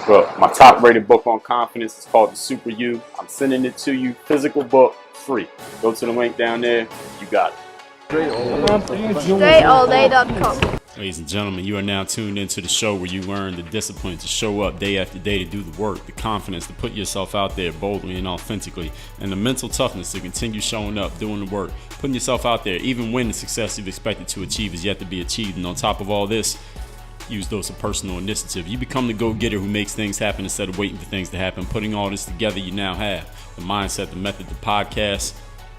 But my top rated book on confidence is called The Super You. I'm sending it to you, physical book, free. Go to the link down there. You got it. DreAllDay.com. Ladies and gentlemen, you are now tuned into the show where you learn the discipline to show up day after day, to do the work, the confidence to put yourself out there boldly and authentically, and the mental toughness to continue showing up, doing the work, putting yourself out there even when the success you've expected to achieve is yet to be achieved. And on top of all this, use those of personal initiative. You become the go-getter who makes things happen instead of waiting for things to happen. Putting all this together, you now have the mindset, the method, the podcast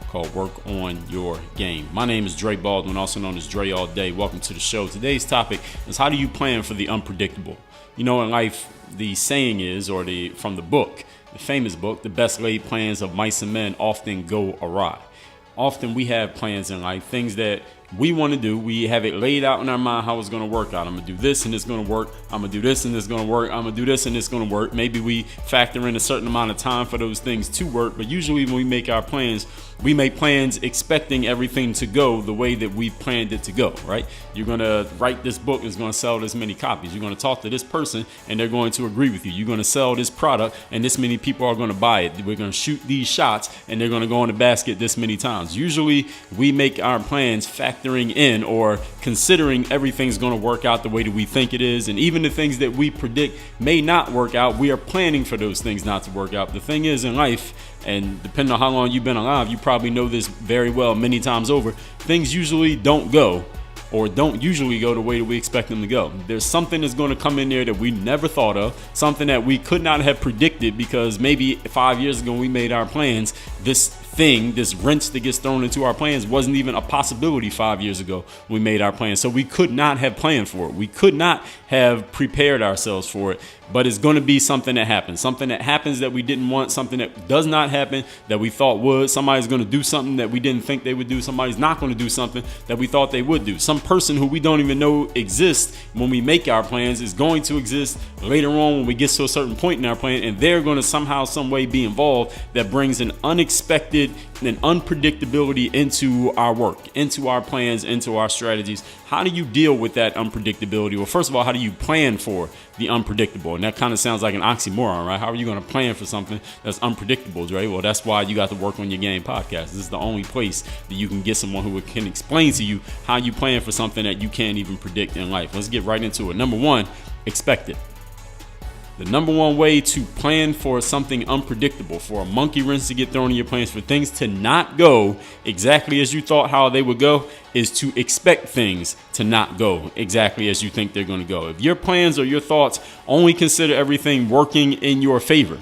called Work on Your Game. My name is Dre Baldwin, also known as Dre All Day. Welcome to the show. Today's topic is how do you plan for the unpredictable? You know, in life, the saying is, from the book, the famous book, the best laid plans of mice and men often go awry. Often we have plans in life, things that we want to do. We have it laid out in our mind how it's going to work out. I'm going to do this and it's going to work. I'm going to do this and it's going to work. I'm going to do this and it's going to work. Maybe we factor in a certain amount of time for those things to work. But usually when we make our plans, we make plans expecting everything to go the way that we planned it to go, right? You're going to write this book, it's going to sell this many copies. You're going to talk to this person and they're going to agree with you. You're going to sell this product and this many people are going to buy it. We're going to shoot these shots and they're going to go in the basket this many times. Usually we make our plans factoring in or considering everything's going to work out the way that we think it is. And even the things that we predict may not work out, we are planning for those things not to work out. The thing is in life, and depending on how long you've been alive, you probably know this very well many times over, things usually don't go the way that we expect them to go. There's something that's going to come in there that we never thought of, something that we could not have predicted because maybe 5 years ago we made our plans. This wrench that gets thrown into our plans wasn't even a possibility 5 years ago when we made our plans. So we could not have planned for it. We could not have prepared ourselves for it. But it's going to be something that happens that we didn't want, something that does not happen that we thought would. Somebody's going to do something that we didn't think they would do. Somebody's not going to do something that we thought they would do. Some person who we don't even know exists when we make our plans is going to exist later on when we get to a certain point in our plan, and they're going to somehow, some way be involved that brings an unexpected and unpredictability into our work, into our plans, into our strategies. How do you deal with that unpredictability? Well, first of all, how do you plan for the unpredictable? And that kind of sounds like an oxymoron, right? How are you going to plan for something that's unpredictable, Dre? Well, that's why you got the Work on Your Game podcast. This is the only place that you can get someone who can explain to you how you plan for something that you can't even predict in life. Let's get right into it. Number one, expect it. The number one way to plan for something unpredictable, for a monkey wrench to get thrown in your plans, for things to not go exactly as you thought how they would go, is to expect things to not go exactly as you think they're going to go. If your plans or your thoughts only consider everything working in your favor,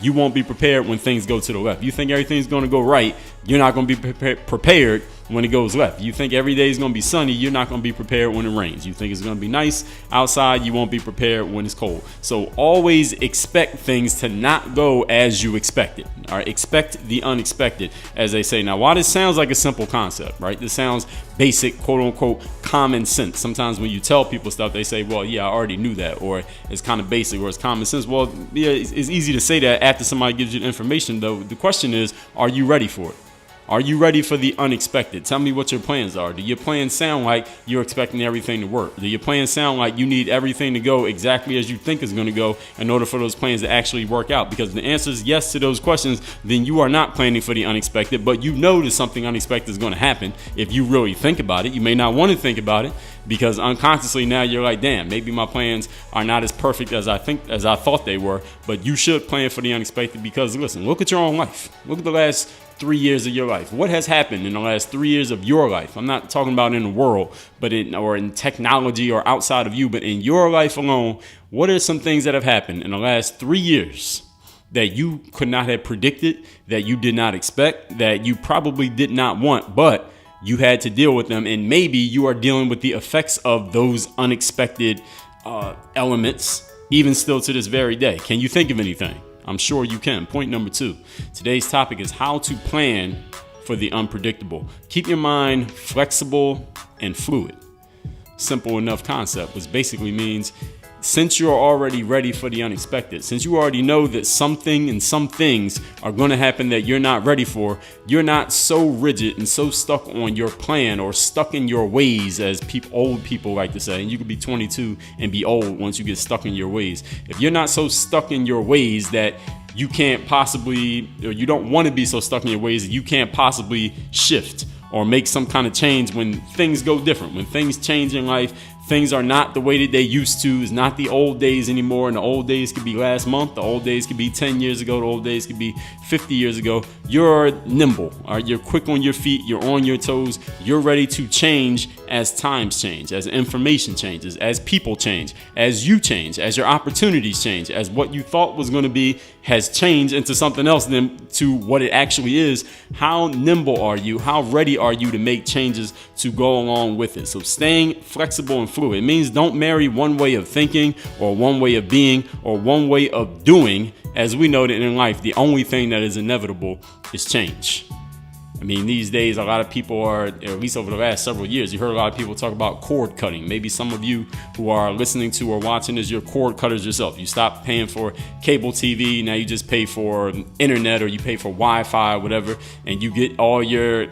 you won't be prepared when things go to the left. You think everything's going to go right, you're not going to be prepared when it goes left. You think every day is going to be sunny, you're not going to be prepared when it rains. You think it's going to be nice outside, you won't be prepared when it's cold. So always expect things to not go as you expected. All right, expect the unexpected, as they say. Now, while this sounds like a simple concept, right? This sounds basic, quote unquote, common sense. Sometimes when you tell people stuff, they say, well, yeah, I already knew that, or it's kind of basic, or it's common sense. Well, yeah, it's easy to say that after somebody gives you the information, though. The question is, are you ready for it? Are you ready for the unexpected? Tell me what your plans are. Do your plans sound like you're expecting everything to work? Do your plans sound like you need everything to go exactly as you think it's going to go in order for those plans to actually work out? Because if the answer is yes to those questions, then you are not planning for the unexpected, but you know that something unexpected is going to happen if you really think about it. You may not want to think about it because unconsciously now you're like, damn, maybe my plans are not as perfect as I thought they were, but you should plan for the unexpected because, listen, look at your own life. Look at the last 3 years of your life. What has happened in the last 3 years of your life? I'm not talking about in the world, but in technology or outside of you, but in your life alone. What are some things that have happened in the last 3 years that you could not have predicted, that you did not expect, that you probably did not want, but you had to deal with them? And maybe you are dealing with the effects of those unexpected elements, even still to this very day. Can you think of anything? I'm sure you can. Point number 2. Today's topic is how to plan for the unpredictable. Keep your mind flexible and fluid. Simple enough concept, which basically means since you're already ready for the unexpected, since you already know that something and some things are going to happen that you're not ready for, you're not so rigid and so stuck on your plan or stuck in your ways, as old people like to say. And you could be 22 and be old once you get stuck in your ways. If you're not so stuck in your ways that you can't possibly, or you don't want to be so stuck in your ways that you can't possibly shift or make some kind of change when things go different, when things change in life. Things are not the way that they used to. It's not the old days anymore. And the old days could be last month. The old days could be 10 years ago. The old days could be 50 years ago. You're nimble. All right? You're quick on your feet. You're on your toes. You're ready to change as times change, as information changes, as people change, as you change, as your opportunities change, as what you thought was going to be has changed into something else than to what it actually is. How nimble are you? How ready are you to make changes to go along with it? So staying flexible and fluid. It means don't marry one way of thinking or one way of being or one way of doing. As we know that in life, the only thing that is inevitable is change. I mean, these days, a lot of people are, at least over the last several years, you heard a lot of people talk about cord cutting. Maybe some of you who are listening to or watching is your cord cutters yourself. You stop paying for cable TV. Now you just pay for internet, or you pay for Wi-Fi, whatever, and you get all your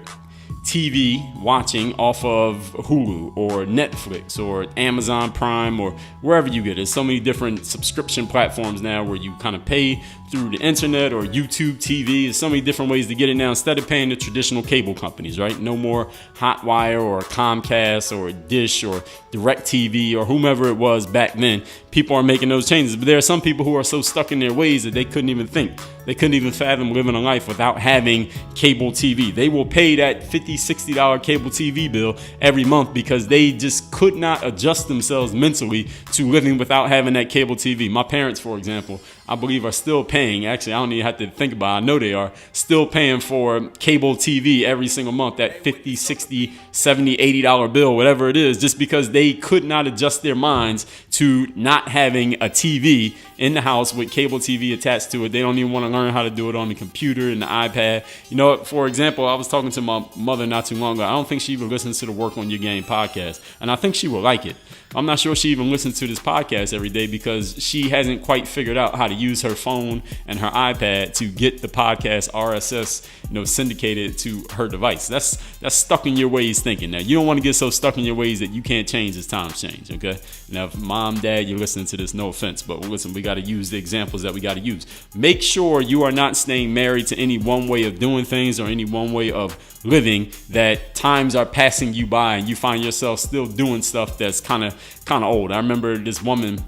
TV watching off of Hulu or Netflix or Amazon Prime or wherever you get it. There's so many different subscription platforms now where you kind of pay through the internet or YouTube TV. There's so many different ways to get it now instead of paying the traditional cable companies, right? No more Hotwire or Comcast or Dish or DirecTV or whomever it was back then. People are making those changes, but there are some people who are so stuck in their ways that they couldn't even think. They couldn't even fathom living a life without having cable TV. They will pay that $50, $60 cable TV bill every month because they just could not adjust themselves mentally to living without having that cable TV. My parents, for example, I believe are still paying. Actually, I don't even have to think about it. I know they are still paying for cable TV every single month, that $50, $60, $70, $80 bill, whatever it is, just because they could not adjust their minds to not having a TV in the house with cable TV attached to it. They don't even want to learn how to do it on the computer and the iPad. You know, for example, I was talking to my mother not too long ago. I don't think she even listens to the Work on Your Game podcast, and I think she will like it. I'm not sure she even listens to this podcast every day because she hasn't quite figured out how to use her phone and her iPad to get the podcast RSS, syndicated to her device. That's stuck in your ways thinking. Now, you don't want to get so stuck in your ways that you can't change as times change, okay? Now, if mom, dad, you're listening to this, no offense, but listen, we got to use the examples that we got to use. Make sure you are not staying married to any one way of doing things or any one way of living, that times are passing you by and you find yourself still doing stuff that's kind of old. I remember this woman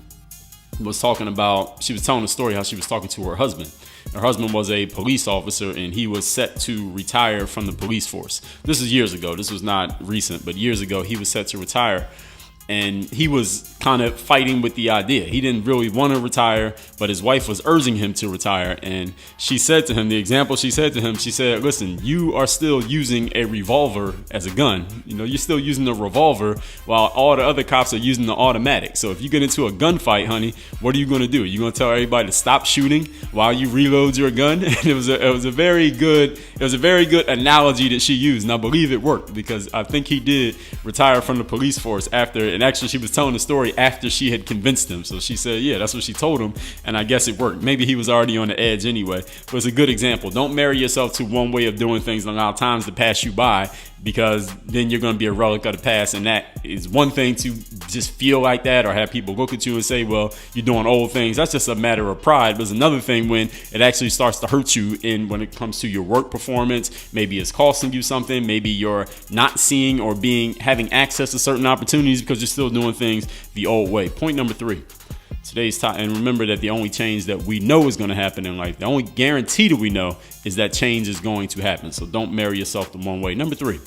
was talking about, she was telling a story how she was talking to her husband. Her husband was a police officer and he was set to retire from the police force. This is years ago. This was not recent, but years ago he was set to retire. And he was kind of fighting with the idea. He didn't really want to retire, but his wife was urging him to retire. And she said to him, the example she said to him, she said, listen, you are still using a revolver as a gun. You're still using a revolver while all the other cops are using the automatic. So if you get into a gunfight, honey, what are you going to do? You're going to tell everybody to stop shooting while you reload your gun? And it was a very good analogy that she used. And I believe it worked because I think he did retire from the police force after. And actually, she was telling the story after she had convinced him. So she said, yeah, that's what she told him. And I guess it worked. Maybe he was already on the edge anyway. But it's a good example. Don't marry yourself to one way of doing things and allow times to pass you by, because then you're going to be a relic of the past. And that is one thing to just feel like that or have people look at you and say, well, you're doing old things. That's just a matter of pride. But it's another thing when it actually starts to hurt you when it comes to your work performance. Maybe it's costing you something. Maybe you're not seeing or having access to certain opportunities because you're still doing things the old way. Point number 3. Today's time, and remember that the only change that we know is going to happen in life, the only guarantee that we know is that change is going to happen. So don't marry yourself to one way. Number 3,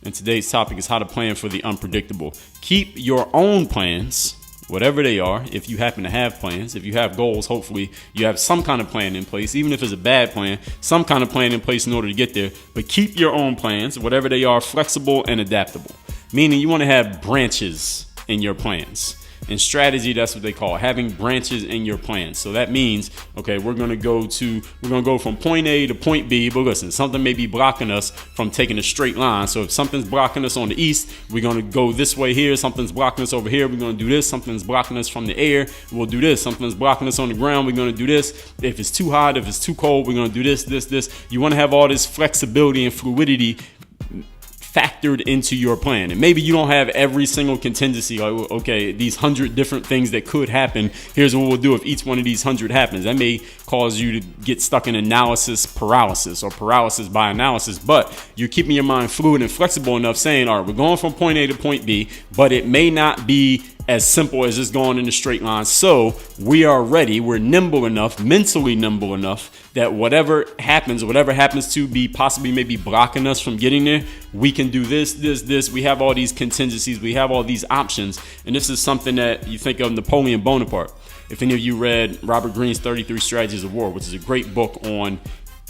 and today's topic is how to plan for the unpredictable. Keep your own plans, whatever they are. If you happen to have plans, if you have goals, hopefully you have some kind of plan in place, even if it's a bad plan, some kind of plan in place in order to get there. But keep your own plans, whatever they are, flexible and adaptable. Meaning you want to have branches in your plans. In strategy, that's what they call having branches in your plan. So that means, okay, we're going to go from point A to point B, but listen, something may be blocking us from taking a straight line. So if something's blocking us on the east, we're going to go this way here. Something's blocking us over here, we're going to do this. Something's blocking us from the air, we'll do this. Something's blocking us on the ground, we're going to do this. If it's too hot, if it's too cold, we're going to do this. You want to have all this flexibility and fluidity factored into your plan. And maybe you don't have every single contingency, like, okay, these 100 different things that could happen, here's what we'll do if each one of these 100 happens. That may cause you to get stuck in analysis paralysis or paralysis by analysis, but you're keeping your mind fluid and flexible enough, saying, all right, we're going from point A to point B, but it may not be as simple as just going in a straight line. So we are ready. We're nimble enough, mentally nimble enough, that whatever happens to be possibly maybe blocking us from getting there, we can do this. We have all these contingencies. We have all these options. And this is something that you think of Napoleon Bonaparte. If any of you read Robert Greene's 33 Strategies of War, which is a great book on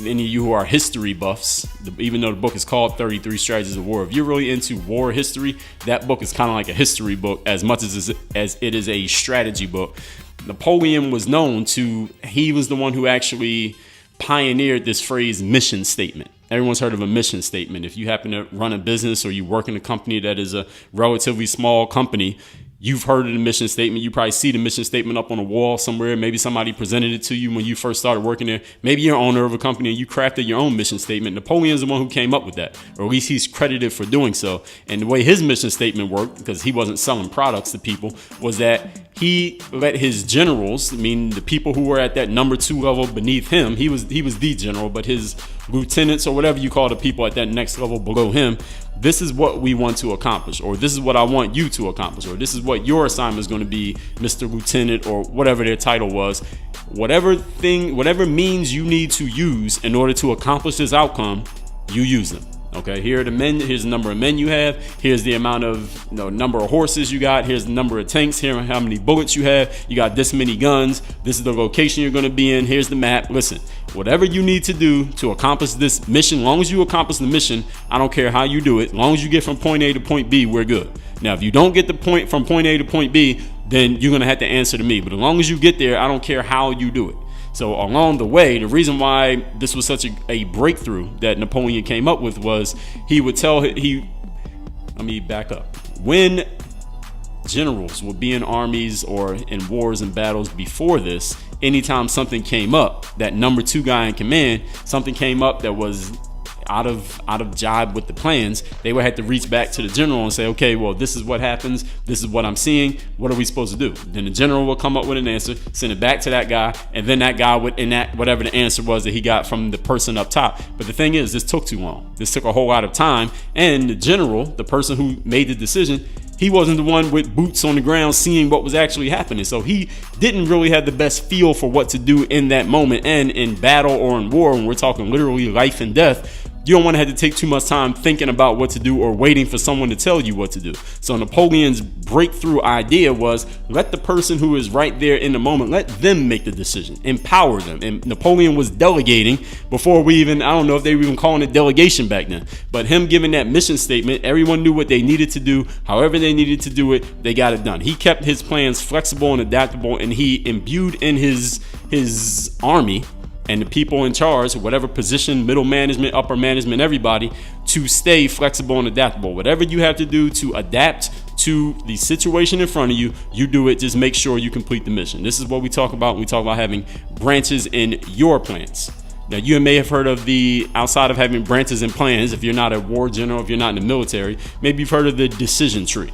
any of you who are history buffs, even though the book is called 33 Strategies of War, if you're really into war history, that book is kind of like a history book as much as it is a strategy book. Napoleon was known to, he was the one who actually pioneered this phrase mission statement. Everyone's heard of a mission statement. If you happen to run a business or you work in a company that is a relatively small company, you've heard of the mission statement. You probably see the mission statement up on a wall somewhere. Maybe somebody presented it to you when you first started working there. Maybe you're owner of a company and you crafted your own mission statement. Napoleon's the one who came up with that, or at least he's credited for doing so. And the way his mission statement worked, because he wasn't selling products to people, was that he let his generals, I mean the people who were at that number 2 level beneath him, he was the general, but his lieutenants or whatever you call the people at that next level below him, this is what we want to accomplish, or this is what I want you to accomplish, or this is what your assignment is going to be, Mr. Lieutenant, or whatever their title was. Whatever means you need to use in order to accomplish this outcome, you use them. Okay, here are the men. Here's the number of men you have. Here's the amount of number of horses you got. Here's the number of tanks. Here are how many bullets you have. You got this many guns. This is the location you're going to be in. Here's the map. Listen, whatever you need to do to accomplish this mission, as long as you accomplish the mission, I don't care how you do it. As long as you get from point A to point B, we're good. Now, if you don't get the point from point A to point B, then you're going to have to answer to me. But as long as you get there, I don't care how you do it. So along the way, the reason why this was such a breakthrough that Napoleon came up with was he would tell, let me back up. When generals would be in armies or in wars and battles before this, anytime something came up, that number 2 guy in command, something came up that was out of jibe with the plans, they would have to reach back to the general and say, okay, well, this is what happens, this is what I'm seeing, what are we supposed to do? Then the general will come up with an answer, send it back to that guy, and then that guy would enact whatever the answer was that he got from the person up top. But the thing is, this took too long. This took a whole lot of time, and the general, the person who made the decision, he wasn't the one with boots on the ground seeing what was actually happening. So he didn't really have the best feel for what to do in that moment. And in battle or in war, when we're talking literally life and death, you don't want to have to take too much time thinking about what to do or waiting for someone to tell you what to do. So Napoleon's breakthrough idea was, let the person who is right there in the moment, let them make the decision, empower them. And Napoleon was delegating before I don't know if they were even calling it delegation back then, but him giving that mission statement, everyone knew what they needed to do. However they needed to do it, they got it done. He kept his plans flexible and adaptable, and he imbued in his army and the people in charge, whatever position, middle management, upper management, everybody, to stay flexible and adaptable. Whatever you have to do to adapt to the situation in front of you, you do it. Just make sure you complete the mission. This is what we talk about when we talk about having branches in your plans. Now, you may have heard of outside of having branches and plans, if you're not a war general, if you're not in the military, maybe you've heard of the decision tree.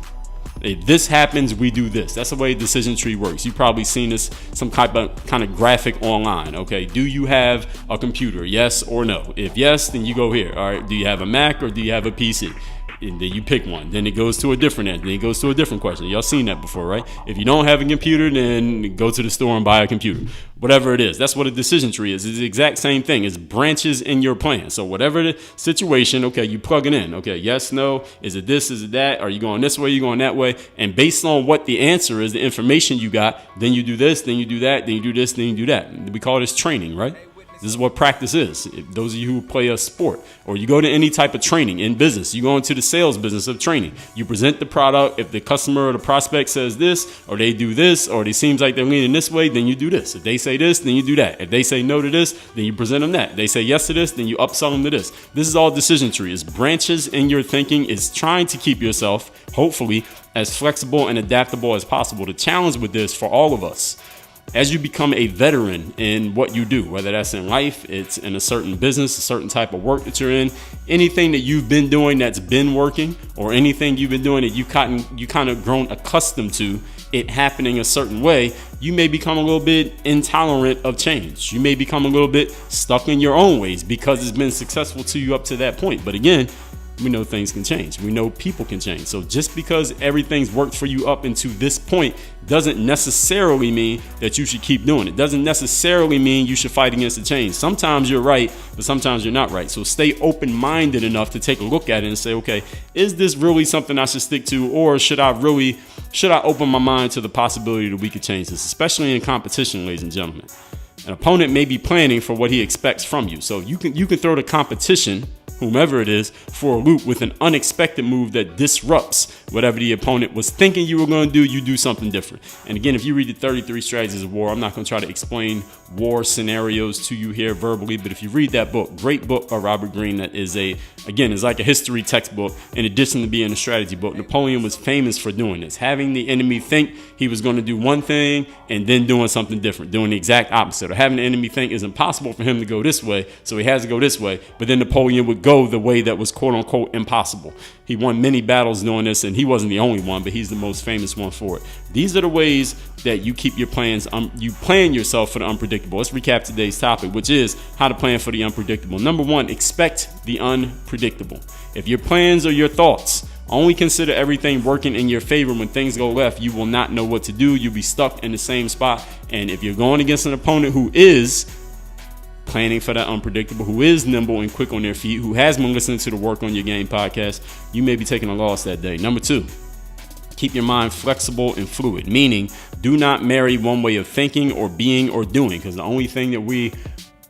If this happens, we do this. That's the way a decision tree works. You've probably seen this, some kind of graphic online. Okay, do you have a computer? Yes or no? If yes, then you go here. All right, do you have a Mac or do you have a PC? And then you pick one. Then it goes to a different end. Then it goes to a different question. Y'all seen that before, right? If you don't have a computer, then go to the store and buy a computer. Whatever it is. That's what a decision tree is. It's the exact same thing. It's branches in your plan. So whatever the situation, okay, you plug it in. Okay, yes, no. Is it this? Is it that? Are you going this way? Are you going that way? And based on what the answer is, the information you got, then you do this, then you do that, then you do this, then you do that. We call this training, right? This is what practice is. If those of you who play a sport, or you go to any type of training in business, you go into the sales business of training. You present the product. If the customer or the prospect says this, or they do this, or it seems like they're leaning this way, then you do this. If they say this, then you do that. If they say no to this, then you present them that. If they say yes to this, then you upsell them to this. This is all decision tree. It's branches in your thinking. It's trying to keep yourself, hopefully, as flexible and adaptable as possible. The challenge with this for all of us, as you become a veteran in what you do, whether that's in life, it's in a certain business, a certain type of work that you're in, anything that you've been doing that's been working, or anything you've been doing that you kind of grown accustomed to it happening a certain way, you may become a little bit intolerant of change. You may become a little bit stuck in your own ways because it's been successful to you up to that point. But again, we know things can change. We know people can change. So just because everything's worked for you up into this point doesn't necessarily mean that you should keep doing it. Doesn't necessarily mean you should fight against the change. Sometimes you're right, but sometimes you're not right. So stay open-minded enough to take a look at it and say, okay, is this really something I should stick to, or should I open my mind to the possibility that we could change this, especially in competition, ladies and gentlemen. An opponent may be planning for what he expects from you. So you can throw the competition, whomever it is, for a loop with an unexpected move that disrupts whatever the opponent was thinking you were going to do. You do something different. And again, if you read the 33 Strategies of War, I'm not going to try to explain war scenarios to you here verbally, but if you read that book, great book by Robert Greene, that is is like a history textbook in addition to being a strategy book. Napoleon was famous for doing this, having the enemy think he was going to do one thing and then doing something different, doing the exact opposite, or having the enemy think it's impossible for him to go this way, so he has to go this way, but then Napoleon would go the way that was quote unquote impossible. He won many battles doing this, and he wasn't the only one, but he's the most famous one for it. These are the ways that you keep your plans, you plan yourself for the unpredictable. Let's recap today's topic, which is how to plan for the unpredictable. Number one, expect the unpredictable. If your plans or your thoughts only consider everything working in your favor, when things go left, you will not know what to do. You'll be stuck in the same spot. And if you're going against an opponent who is planning for that unpredictable, who is nimble and quick on their feet, who has been listening to the Work on Your Game podcast, you may be taking a loss that day. Number two, keep your mind flexible and fluid, meaning do not marry one way of thinking or being or doing, because the only thing that we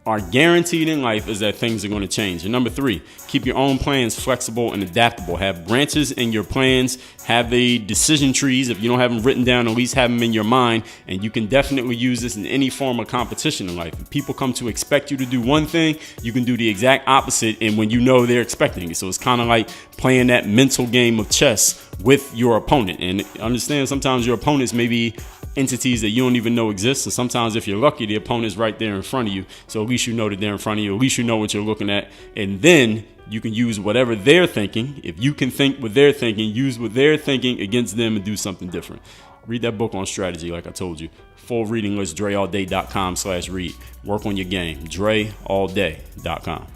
are guaranteed in life is that things are going to change. And number three, keep your own plans flexible and adaptable. Have branches in your plans. Have the decision trees. If you don't have them written down, at least have them in your mind. And you can definitely use this in any form of competition in life. If people come to expect you to do one thing, you can do the exact opposite, and when you know they're expecting it. So it's kind of like playing that mental game of chess with your opponent. And understand, sometimes your opponents may be entities that you don't even know exist. And sometimes, if you're lucky, the opponent's right there in front of you. So at least you know that they're in front of you. At least you know what you're looking at. And then you can use whatever they're thinking. If you can think what they're thinking, use what they're thinking against them and do something different. Read that book on strategy, like I told you. Full reading list, dreallday.com/read. Work on your game, dreallday.com.